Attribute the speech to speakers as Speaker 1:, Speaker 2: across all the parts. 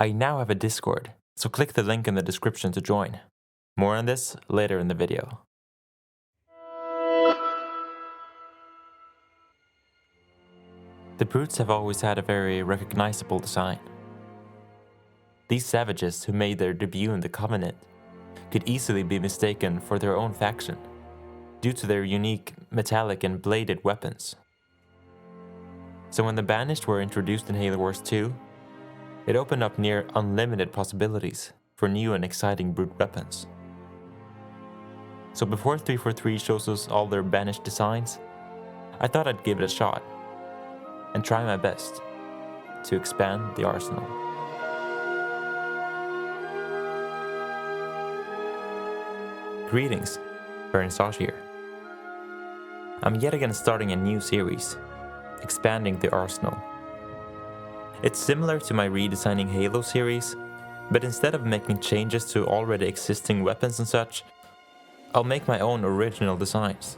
Speaker 1: I now have a Discord, so click the link in the description to join. More on this later in the video. The brutes have always had a very recognizable design. These savages who made their debut in the Covenant could easily be mistaken for their own faction, due to their unique metallic and bladed weapons. So when the Banished were introduced in Halo Wars 2, it opened up near unlimited possibilities for new and exciting brute weapons. So before 343 shows us all their Banished designs, I thought I'd give it a shot and try my best to expand the arsenal. Greetings, Banished here. I'm yet again starting a new series, expanding the arsenal. It's similar to my redesigning Halo series, but instead of making changes to already existing weapons and such, I'll make my own original designs,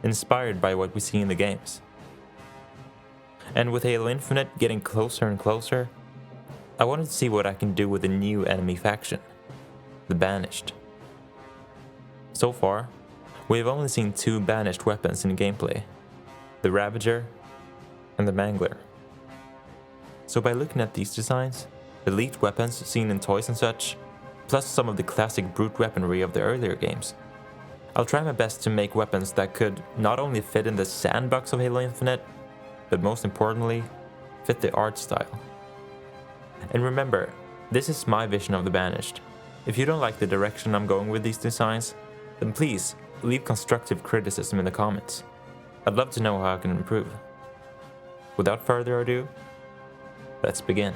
Speaker 1: inspired by what we see in the games. And with Halo Infinite getting closer and closer, I wanted to see what I can do with a new enemy faction, the Banished. So far, we have only seen two Banished weapons in gameplay, the Ravager and the Mangler. So by looking at these designs, elite weapons seen in toys and such, plus some of the classic brute weaponry of the earlier games, I'll try my best to make weapons that could not only fit in the sandbox of Halo Infinite, but most importantly, fit the art style. And remember, this is my vision of the Banished. If you don't like the direction I'm going with these designs, then please leave constructive criticism in the comments. I'd love to know how I can improve. Without further ado, let's begin.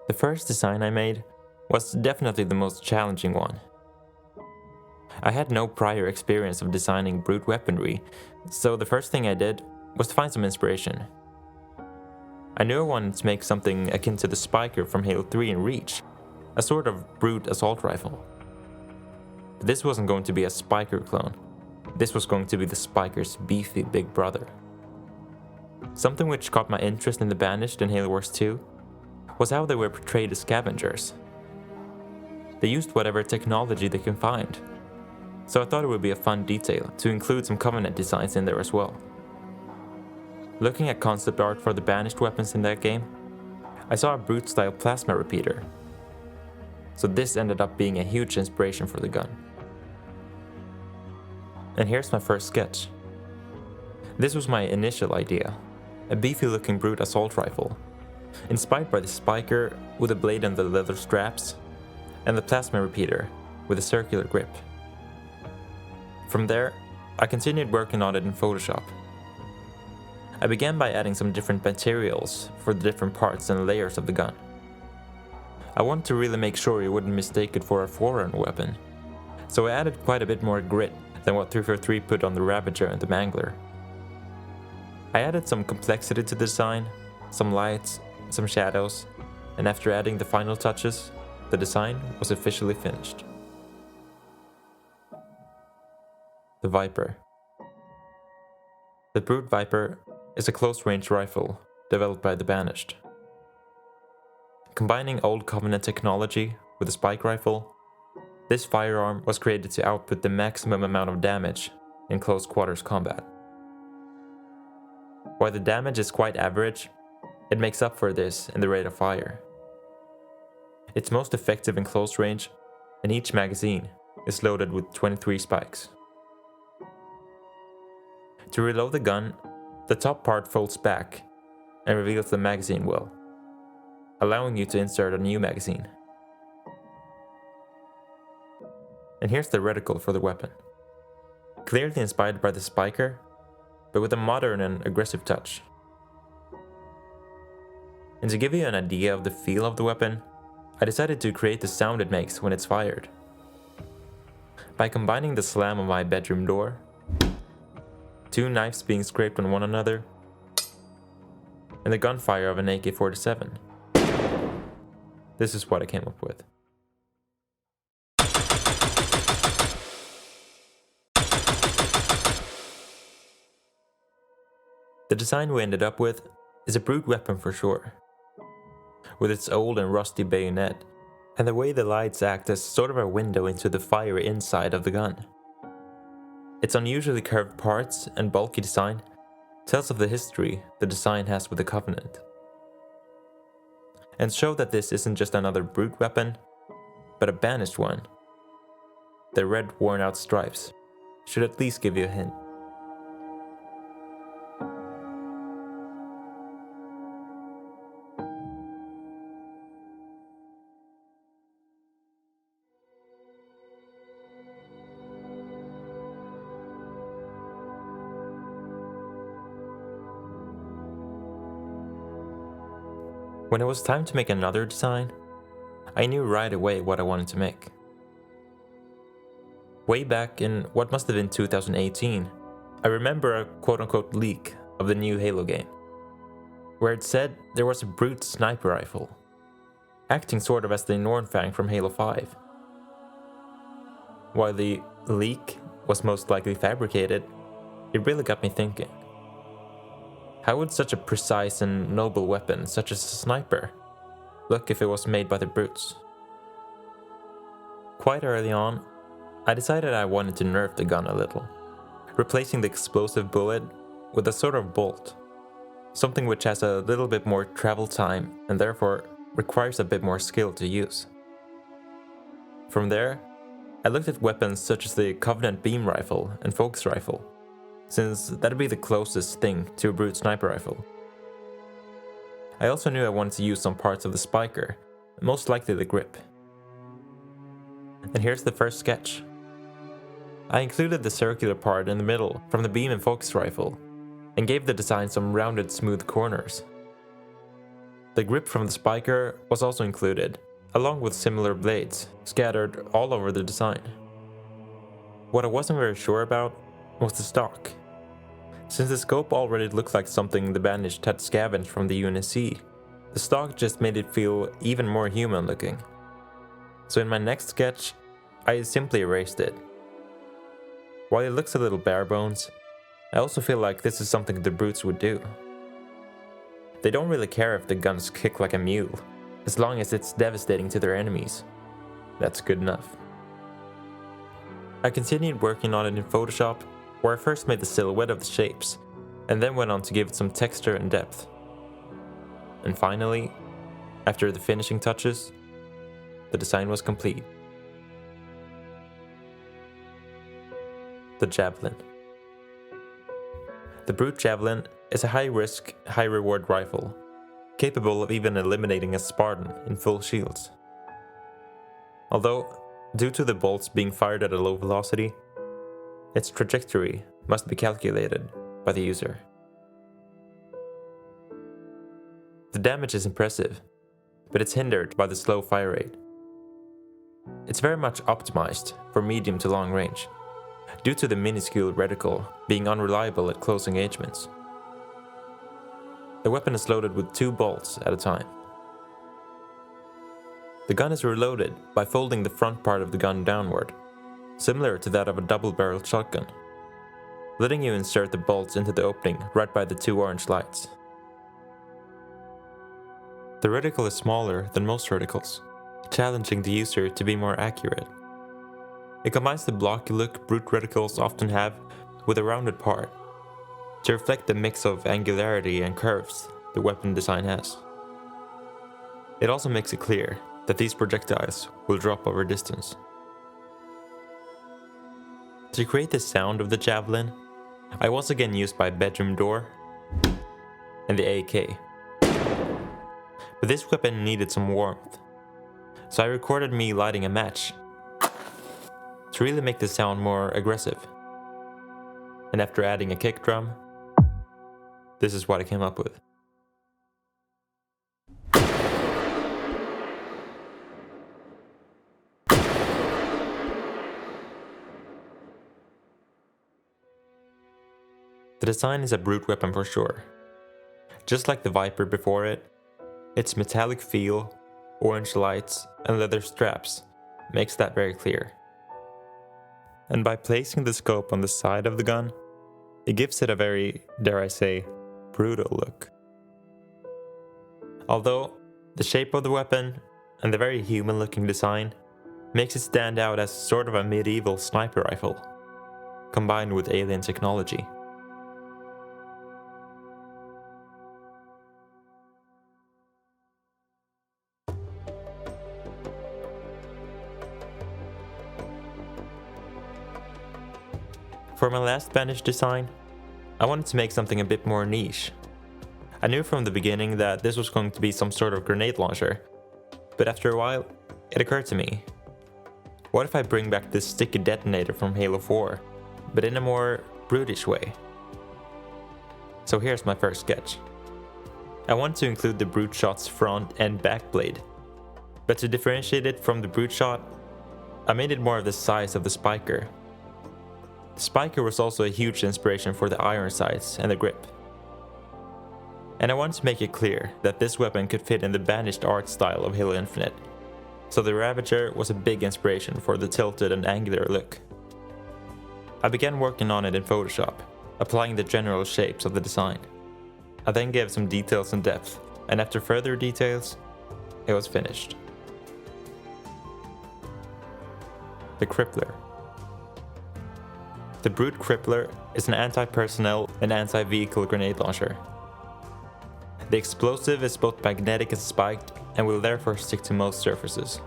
Speaker 1: The first design I made was definitely the most challenging one. I had no prior experience of designing brute weaponry, so the first thing I did was to find some inspiration. I knew I wanted to make something akin to the Spiker from Halo 3 and Reach, a sort of brute assault rifle. But this wasn't going to be a Spiker clone, this was going to be the Spiker's beefy big brother. Something which caught my interest in the Banished in Halo Wars 2 was how they were portrayed as scavengers. They used whatever technology they can find, so I thought it would be a fun detail to include some Covenant designs in there as well. Looking at concept art for the Banished weapons in that game, I saw a brute-style plasma repeater, so this ended up being a huge inspiration for the gun. And here's my first sketch. This was my initial idea, a beefy-looking brute assault rifle, inspired by the Spiker with a blade and the leather straps, and the plasma repeater with a circular grip. From there, I continued working on it in Photoshop. I began by adding some different materials for the different parts and layers of the gun. I wanted to really make sure you wouldn't mistake it for a Forerunner weapon, so I added quite a bit more grit than what 343 put on the Ravager and the Mangler. I added some complexity to the design, some lights, some shadows, and after adding the final touches, the design was officially finished. The Viper. The Brute Viper is a close-range rifle developed by the Banished. Combining old Covenant technology with a spike rifle, this firearm was created to output the maximum amount of damage in close quarters combat. While the damage is quite average, it makes up for this in the rate of fire. It's most effective in close range, and each magazine is loaded with 23 spikes. To reload the gun, the top part folds back and reveals the magazine well, allowing you to insert a new magazine. And here's the reticle for the weapon. Clearly inspired by the Spiker, but with a modern and aggressive touch. And to give you an idea of the feel of the weapon, I decided to create the sound it makes when it's fired. By combining the slam of my bedroom door, two knives being scraped on one another, and the gunfire of an AK-47. This is what I came up with. The design we ended up with is a brute weapon for sure, with its old and rusty bayonet, and the way the lights act as sort of a window into the fiery inside of the gun. Its unusually curved parts and bulky design tells of the history the design has with the Covenant, and show that this isn't just another brute weapon, but a banished one. The red worn out stripes should at least give you a hint. When it was time to make another design, I knew right away what I wanted to make. Way back in what must have been 2018, I remember a quote-unquote leak of the new Halo game, where it said there was a brute sniper rifle, acting sort of as the Nornfang from Halo 5. While the leak was most likely fabricated, it really got me thinking. How would such a precise and noble weapon, such as a sniper, look if it was made by the brutes? Quite early on, I decided I wanted to nerf the gun a little, replacing the explosive bullet with a sort of bolt, something which has a little bit more travel time and therefore requires a bit more skill to use. From there, I looked at weapons such as the Covenant beam rifle and Focus rifle, since that'd be the closest thing to a brute sniper rifle. I also knew I wanted to use some parts of the spiker, most likely the grip. And here's the first sketch. I included the circular part in the middle from the beam and focus rifle, and gave the design some rounded smooth corners. The grip from the spiker was also included, along with similar blades, scattered all over the design. What I wasn't very sure about was the stock. Since the scope already looked like something the Banished had scavenged from the UNSC, the stock just made it feel even more human looking. So in my next sketch, I simply erased it. While it looks a little bare bones, I also feel like this is something the brutes would do. They don't really care if the guns kick like a mule, as long as it's devastating to their enemies. That's good enough. I continued working on it in Photoshop, where I first made the silhouette of the shapes, and then went on to give it some texture and depth. And finally, after the finishing touches, the design was complete. The Javelin. The Brute Javelin is a high-risk, high-reward rifle, capable of even eliminating a Spartan in full shields. Although, due to the bolts being fired at a low velocity, its trajectory must be calculated by the user. The damage is impressive, but it's hindered by the slow fire rate. It's very much optimized for medium to long range, due to the minuscule reticle being unreliable at close engagements. The weapon is loaded with 2 bolts at a time. The gun is reloaded by folding the front part of the gun downward, similar to that of a double-barreled shotgun, letting you insert the bolts into the opening right by the 2 orange lights. The reticle is smaller than most reticles, challenging the user to be more accurate. It combines the blocky look brute reticles often have with a rounded part, to reflect the mix of angularity and curves the weapon design has. It also makes it clear that these projectiles will drop over distance. To create the sound of the Javelin, I once again used my bedroom door and the AK. But this weapon needed some warmth, so I recorded me lighting a match to really make the sound more aggressive. And after adding a kick drum, this is what I came up with. The design is a brute weapon for sure. Just like the Viper before it, its metallic feel, orange lights, and leather straps makes that very clear. And by placing the scope on the side of the gun, it gives it a very, dare I say, brutal look. Although, the shape of the weapon and the very human-looking design makes it stand out as sort of a medieval sniper rifle, combined with alien technology. For my last Banished design, I wanted to make something a bit more niche. I knew from the beginning that this was going to be some sort of grenade launcher, but after a while, it occurred to me, what if I bring back this sticky detonator from Halo 4, but in a more brutish way? So here's my first sketch. I want to include the brute shot's front and back blade, but to differentiate it from the brute shot, I made it more of the size of the spiker. The spiker was also a huge inspiration for the iron sights and the grip. And I wanted to make it clear that this weapon could fit in the Banished art style of Halo Infinite, so the Ravager was a big inspiration for the tilted and angular look. I began working on it in Photoshop, applying the general shapes of the design. I then gave some details and depth, and after further details, it was finished. The Crippler. The Brute Crippler is an anti-personnel and anti-vehicle grenade launcher. The explosive is both magnetic and spiked and will therefore stick to most surfaces.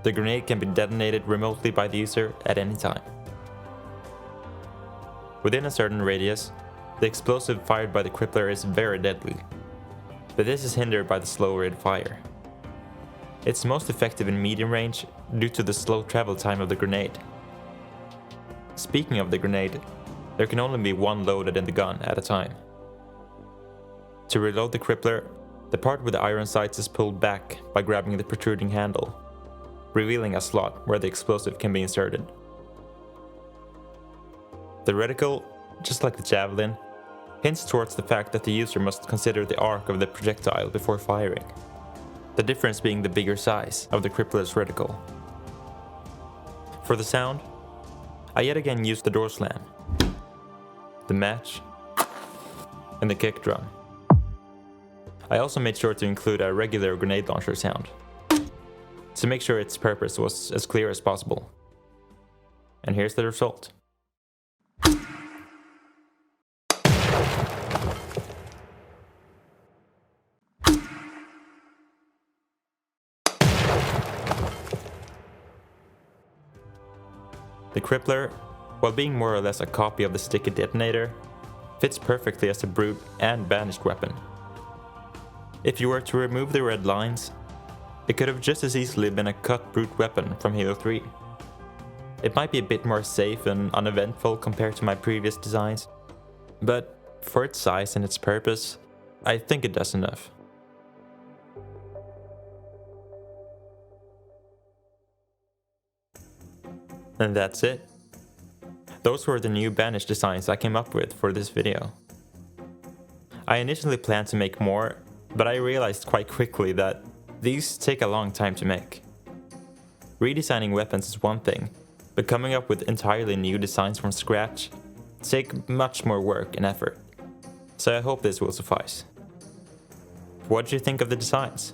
Speaker 1: The grenade can be detonated remotely by the user at any time. Within a certain radius, the explosive fired by the Crippler is very deadly, but this is hindered by the slow rate of fire. It's most effective in medium range due to the slow travel time of the grenade. Speaking of the grenade, there can only be one loaded in the gun at a time. To reload the Crippler, the part with the iron sights is pulled back by grabbing the protruding handle, revealing a slot where the explosive can be inserted. The reticle, just like the Javelin, hints towards the fact that the user must consider the arc of the projectile before firing, the difference being the bigger size of the Crippler's reticle. For the sound, I yet again used the door slam, the match, and the kick drum. I also made sure to include a regular grenade launcher sound, to make sure its purpose was as clear as possible. And here's the result. The Crippler, while being more or less a copy of the sticky detonator, fits perfectly as a brute and banished weapon. If you were to remove the red lines, it could have just as easily been a cut brute weapon from Halo 3. It might be a bit more safe and uneventful compared to my previous designs, but for its size and its purpose, I think it does enough. And that's it. Those were the new Banished designs I came up with for this video. I initially planned to make more, but I realized quite quickly that these take a long time to make. Redesigning weapons is one thing, but coming up with entirely new designs from scratch take much more work and effort. So I hope this will suffice. What did you think of the designs?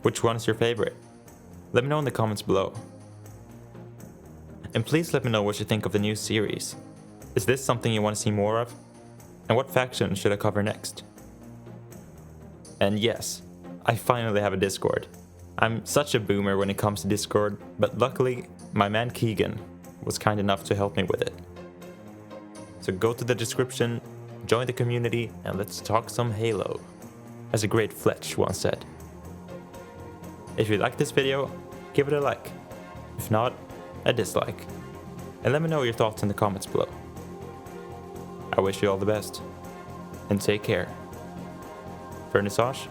Speaker 1: Which one is your favorite? Let me know in the comments below. And please let me know what you think of the new series. Is this something you want to see more of? And what faction should I cover next? And yes, I finally have a Discord. I'm such a boomer when it comes to Discord, but luckily, my man Keegan was kind enough to help me with it. So go to the description, join the community, and let's talk some Halo, as a great Fletch once said. If you like this video, give it a like. If not, a dislike. And let me know your thoughts in the comments below. I wish you all the best, and take care. Vernissage